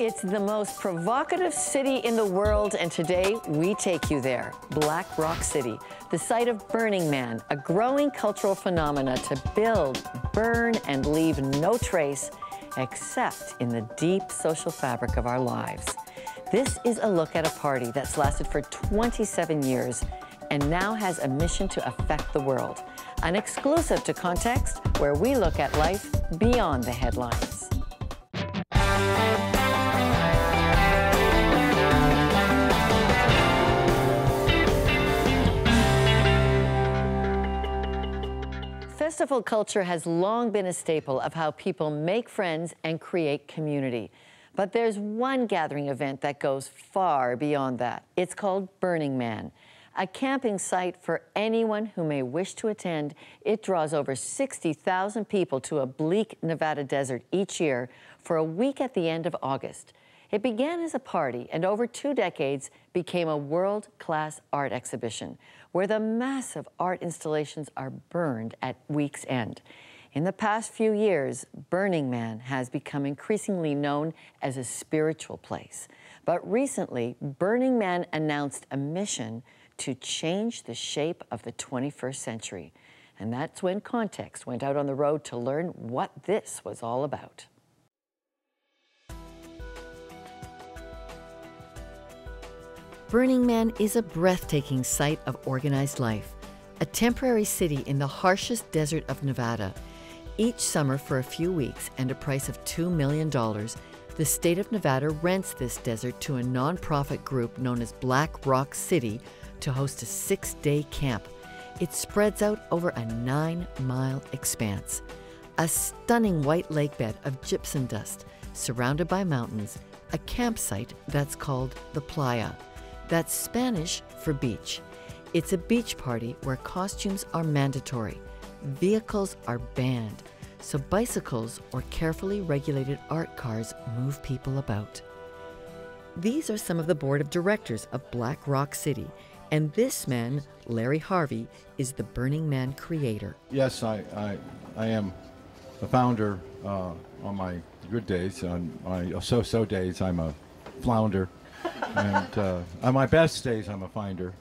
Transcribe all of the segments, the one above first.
It's the most provocative city in the world, and today we take you there. Black Rock City, the site of Burning Man, a growing cultural phenomena to build, burn, and leave no trace except in the deep social fabric of our lives. This is a look at a party that's lasted for 27 years and now has a mission to affect the world. An exclusive to Context, where we look at life beyond the headlines. Festival culture has long been a staple of how people make friends and create community. But there's one gathering event that goes far beyond that. It's called Burning Man, a camping site for anyone who may wish to attend. It draws over 60,000 people to a bleak Nevada desert each year for a week at the end of August. It began as a party and over 2 decades became a world-class art exhibition where the massive art installations are burned at week's end. In the past few years, Burning Man has become increasingly known as a spiritual place. But recently, Burning Man announced a mission to change the shape of the 21st century. And that's when Context went out on the road to learn what this was all about. Burning Man is a breathtaking site of organized life, a temporary city in the harshest desert of Nevada. Each summer for a few weeks and a price of $2 million, the state of Nevada rents this desert to a nonprofit group known as Black Rock City to host a 6-day camp. It spreads out over a 9-mile expanse, a stunning white lake bed of gypsum dust surrounded by mountains, a campsite that's called the Playa. That's Spanish for beach. It's a beach party where costumes are mandatory, vehicles are banned, so bicycles or carefully regulated art cars move people about. These are some of the board of directors of Black Rock City, and this man, Larry Harvey, is the Burning Man creator. Yes, I am the founder on my good days. On my so-so days, I'm a flounder. And on my best days, I'm a finder.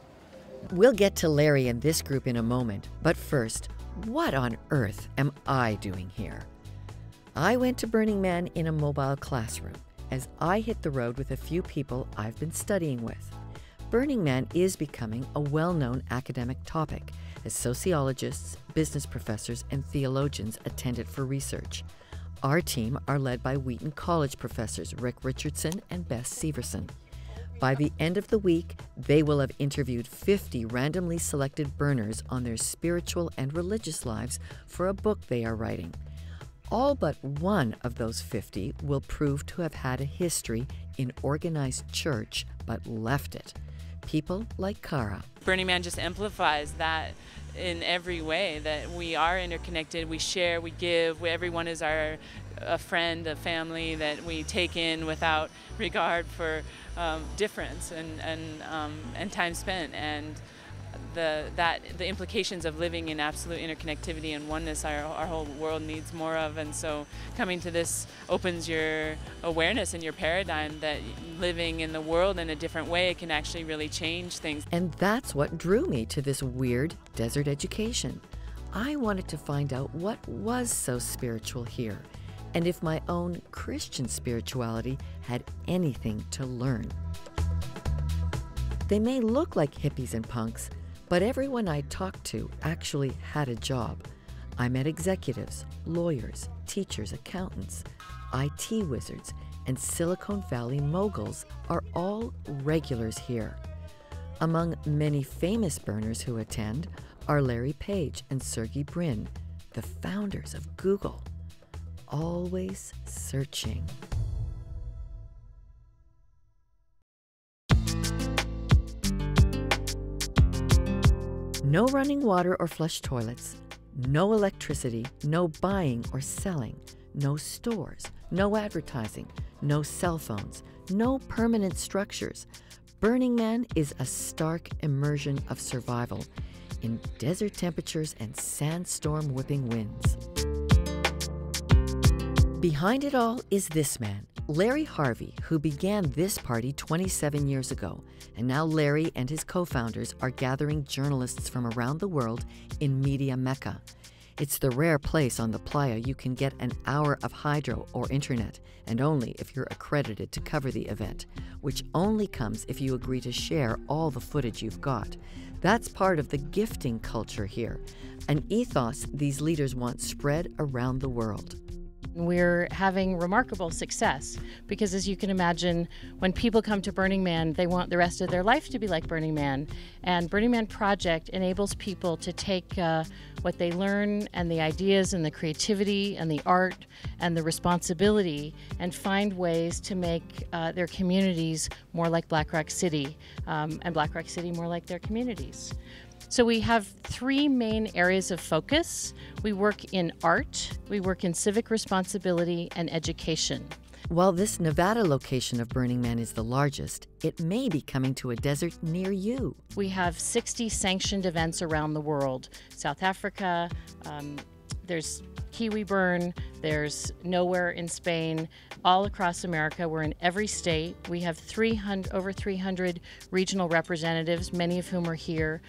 We'll get to Larry and this group in a moment, but first, what on earth am I doing here? I went to Burning Man in a mobile classroom as I hit the road with a few people I've been studying with. Burning Man is becoming a well-known academic topic as sociologists, business professors, and theologians attend it for research. Our team are led by Wheaton College professors Rick Richardson and Beth Severson. By the end of the week, they will have interviewed 50 randomly selected burners on their spiritual and religious lives for a book they are writing. All but one of those 50 will prove to have had a history in organized church but left it. People like Cara. Burning Man just amplifies that in every way, that we are interconnected, we share, we give, everyone is a friend, a family that we take in without regard for difference and time spent, and the implications of living in absolute interconnectivity and oneness our whole world needs more of. And so coming to this opens your awareness and your paradigm that living in the world in a different way can actually really change things. And that's what drew me to this weird desert education. I wanted to find out what was so spiritual here, and if my own Christian spirituality had anything to learn. They may look like hippies and punks, but everyone I talked to actually had a job. I met executives, lawyers, teachers, accountants, IT wizards, and Silicon Valley moguls are all regulars here. Among many famous burners who attend are Larry Page and Sergey Brin, the founders of Google. Always searching. No running water or flush toilets, no electricity, no buying or selling, no stores, no advertising, no cell phones, no permanent structures. Burning Man is a stark immersion of survival in desert temperatures and sandstorm whipping winds. Behind it all is this man, Larry Harvey, who began this party 27 years ago, and now Larry and his co-founders are gathering journalists from around the world in Media Mecca. It's the rare place on the playa you can get an hour of hydro or internet, and only if you're accredited to cover the event, which only comes if you agree to share all the footage you've got. That's part of the gifting culture here, an ethos these leaders want spread around the world. We're having remarkable success because, as you can imagine, when people come to Burning Man, they want the rest of their life to be like Burning Man. And Burning Man Project enables people to take what they learn and the ideas and the creativity and the art and the responsibility and find ways to make their communities more like Black Rock City and Black Rock City more like their communities. So we have three main areas of focus. We work in art, we work in civic responsibility, and education. While this Nevada location of Burning Man is the largest, it may be coming to a desert near you. We have 60 sanctioned events around the world. South Africa, there's Kiwi Burn, there's Nowhere in Spain, all across America. We're in every state. We have over 300 regional representatives, many of whom are here,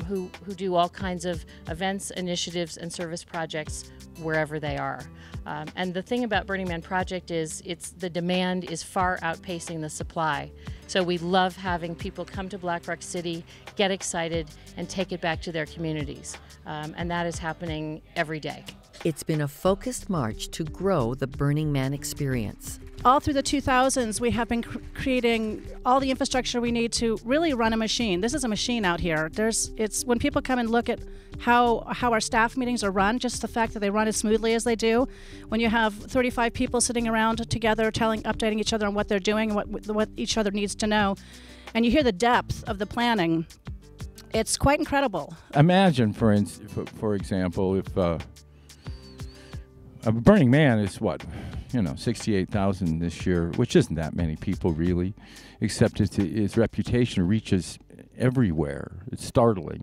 who do all kinds of events, initiatives, and service projects wherever they are. And the thing about Burning Man Project is the demand is far outpacing the supply. So we love having people come to Black Rock City, get excited, and take it back to their communities. And that is happening every day. It's been a focused march to grow the Burning Man experience. All through the 2000s, we have been creating all the infrastructure we need to really run a machine. This is a machine out here. It's when people come and look at how our staff meetings are run, just the fact that they run as smoothly as they do. When you have 35 people sitting around together, updating each other on what they're doing and what each other needs to know, and you hear the depth of the planning, it's quite incredible. Imagine, for example, if Burning Man is what, 68,000 this year, which isn't that many people really, except its reputation reaches everywhere. It's startling.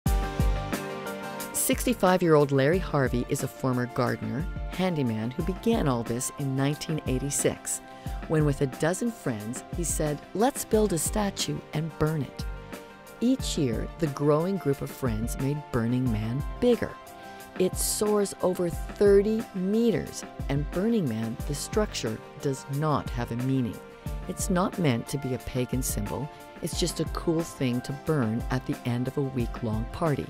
65-year-old Larry Harvey is a former gardener, handyman who began all this in 1986, when with a dozen friends, he said, "Let's build a statue and burn it." Each year, the growing group of friends made Burning Man bigger. It soars over 30 meters, and Burning Man, the structure, does not have a meaning. It's not meant to be a pagan symbol. It's just a cool thing to burn at the end of a week-long party.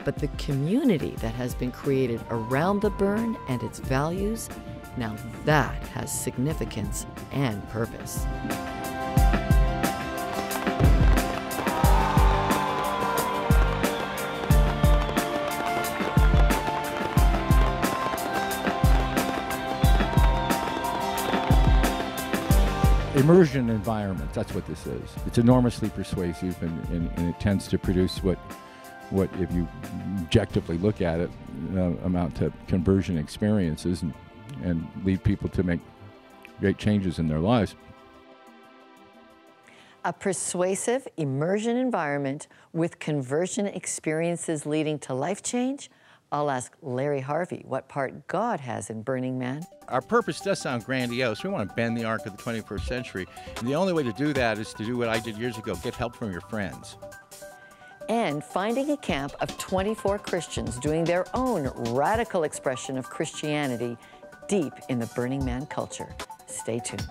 But the community that has been created around the burn and its values, now that has significance and purpose. Immersion environment, that's what this is. It's enormously persuasive, and it tends to produce what if you objectively look at it, amount to conversion experiences and lead people to make great changes in their lives. A persuasive immersion environment with conversion experiences leading to life change? I'll ask Larry Harvey what part God has in Burning Man. Our purpose does sound grandiose. We want to bend the arc of the 21st century. And the only way to do that is to do what I did years ago, get help from your friends. And finding a camp of 24 Christians doing their own radical expression of Christianity deep in the Burning Man culture. Stay tuned.